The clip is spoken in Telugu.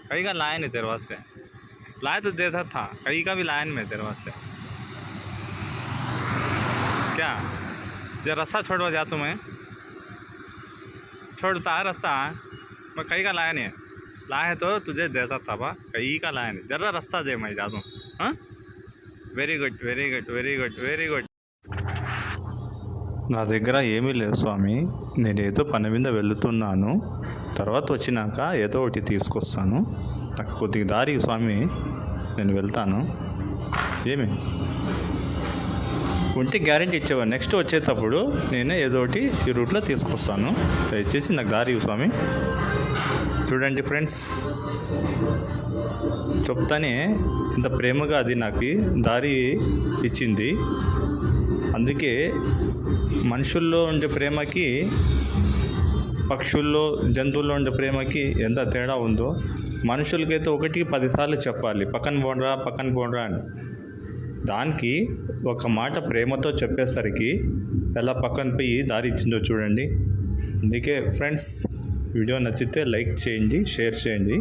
कहीं का लाया नहीं तेरे वास्ते, लाया तो देता था, कहीं का भी लाया नहीं मैं तेरे वास्ते। क्या जो रास्ता छोड़वा जा तुम्हें, छोड़ता है रास्ता, मैं कहीं का लाया नहीं है, लाया है तो तुझे देता था बा, कहीं का लाया नहीं, जरा रास्ता दे मैं जा दूँ। हाँ, very good very good very good very good. నా దగ్గర ఏమీ లేదు స్వామి, నేను ఏదో పని మీద వెళుతున్నాను, తర్వాత వచ్చినాక ఏదో ఒకటి తీసుకొస్తాను, నాకు కొద్దిగా దారి స్వామి, నేను వెళ్తాను. ఏమి ఉంటే గ్యారెంటీ ఇచ్చేవాడు, నెక్స్ట్ వచ్చేటప్పుడు నేనే ఏదో ఒకటి ఈ రూట్లో తీసుకొస్తాను, దయచేసి నాకు దారి స్వామి. చూడండి ఫ్రెండ్స్, చెప్తానే ఇంత ప్రేమగా అది నాకు దారి ఇచ్చింది. అందుకే మనుషుల్లో ఉండే ప్రేమకి, పక్షుల్లో, జంతువుల్లో ఉండే ప్రేమకి ఎంత తేడా ఉందో, మనుషులకైతే 1కి 10 సార్లు చెప్పాలి పక్కన పోండ్రా అని, దానికి ఒక మాట ప్రేమతో చెప్పేసరికి ఎలా పక్కన పోయి దారి ఇచ్చిందో చూడండి. అందుకే ఫ్రెండ్స్, వీడియో నచ్చితే లైక్ చేయండి, షేర్ చేయండి.